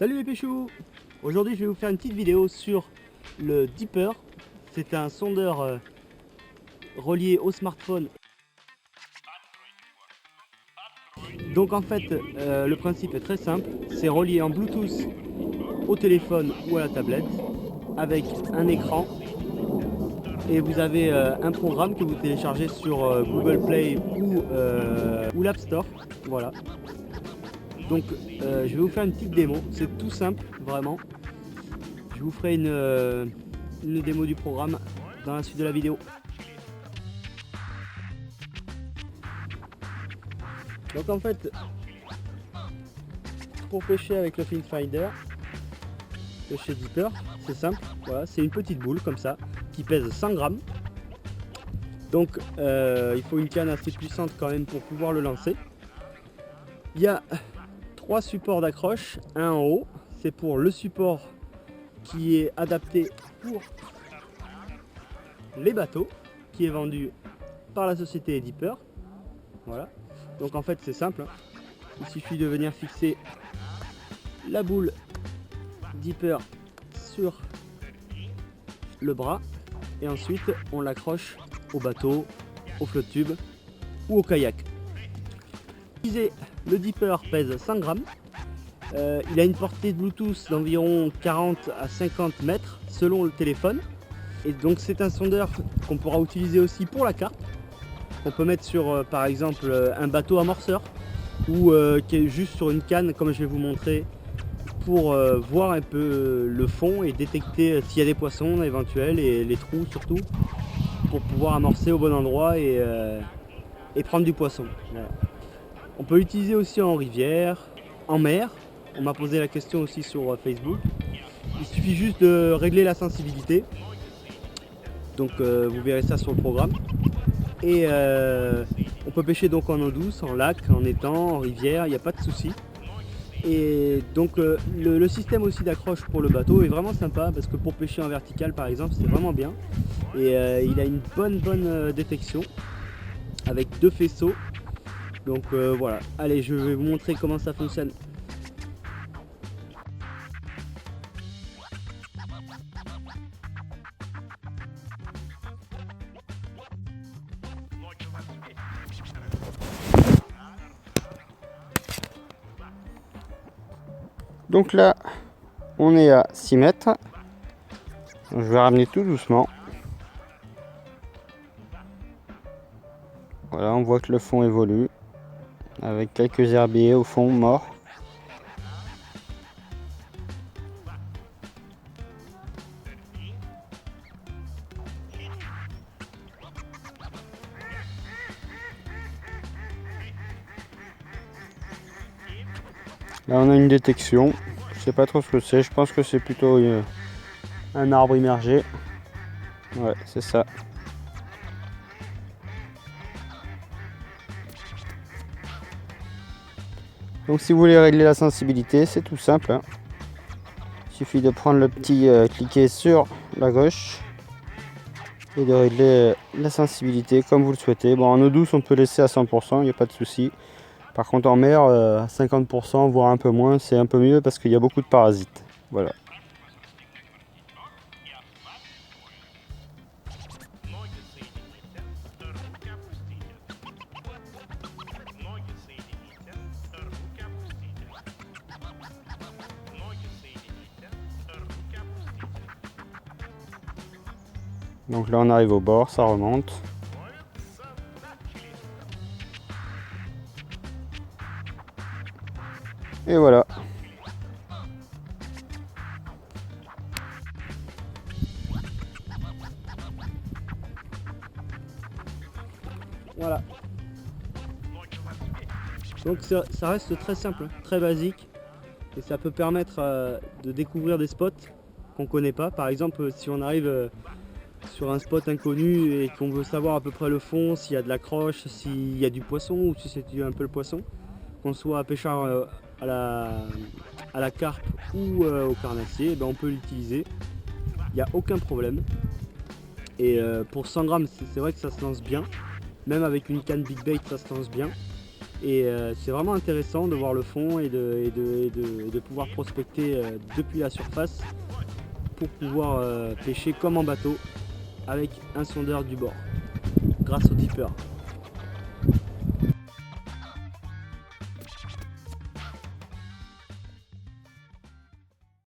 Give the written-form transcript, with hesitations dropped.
Salut les péchous! Aujourd'hui je vais vous faire une petite vidéo sur le Deeper. C'est un sondeur relié au smartphone. Donc en fait le principe est très simple, c'est relié en Bluetooth au téléphone ou à la tablette avec un écran et vous avez un programme que vous téléchargez sur Google Play ou l'App Store. Voilà. Donc je vais vous faire une petite démo, c'est tout simple vraiment. Je vous ferai une démo du programme dans la suite de la vidéo. Donc en fait, pour pêcher avec le Fin Finder, pêcher Deeper, c'est simple, voilà, c'est une petite boule comme ça, qui pèse 100 grammes. Donc il faut une canne assez puissante quand même pour pouvoir le lancer. Il y a 3 supports d'accroche, un en haut, c'est pour le support qui est adapté pour les bateaux, qui est vendu par la société Deeper. Voilà, donc en fait c'est simple, il suffit de venir fixer la boule Deeper sur le bras et ensuite on l'accroche au bateau, au flotte tube ou au kayak. Le Deeper pèse 100 grammes. Il a une portée de Bluetooth d'environ 40 à 50 mètres selon le téléphone. Et donc c'est un sondeur qu'on pourra utiliser aussi pour la carpe. On peut mettre sur par exemple un bateau amorceur ou qui est juste sur une canne comme je vais vous montrer pour voir un peu le fond et détecter s'il y a des poissons éventuels et les trous surtout pour pouvoir amorcer au bon endroit et prendre du poisson. Voilà. On peut l'utiliser aussi en rivière, en mer. On m'a posé la question aussi sur Facebook. Il suffit juste de régler la sensibilité. Donc vous verrez ça sur le programme. Et on peut pêcher donc en eau douce, en lac, en étang, en rivière, il n'y a pas de souci. Et donc le système aussi d'accroche pour le bateau est vraiment sympa parce que pour pêcher en vertical par exemple c'est vraiment bien. Et il a une bonne détection avec 2 faisceaux. Donc voilà, allez je vais vous montrer comment ça fonctionne. Donc là, on est à 6 mètres. Je vais ramener tout doucement. Voilà, on voit que le fond évolue avec quelques herbiers au fond morts. Là on a une détection, je sais pas trop ce que c'est, je pense que c'est plutôt un arbre immergé. Ouais, c'est ça. Donc si vous voulez régler la sensibilité, c'est tout simple, hein. Il suffit de prendre le petit cliquet sur la gauche et de régler la sensibilité comme vous le souhaitez. Bon, en eau douce on peut laisser à 100%, il n'y a pas de souci. Par contre en mer, 50% voire un peu moins, c'est un peu mieux parce qu'il y a beaucoup de parasites. Voilà. Donc là on arrive au bord, ça remonte. Et voilà. Voilà. Donc ça reste très simple, très basique. Et ça peut permettre de découvrir des spots qu'on ne connaît pas. Par exemple, si on arrive sur un spot inconnu et qu'on veut savoir à peu près le fond, s'il y a de l'accroche, s'il y a du poisson ou si c'est un peu le poisson, qu'on soit pêcheur à la carpe ou au carnassier, ben on peut l'utiliser, il n'y a aucun problème. Et pour 100 grammes, c'est vrai que ça se lance bien, même avec une canne Big Bait ça se lance bien. Et c'est vraiment intéressant de voir le fond et de pouvoir prospecter depuis la surface pour pouvoir pêcher comme en bateau avec un sondeur du bord grâce au tipper.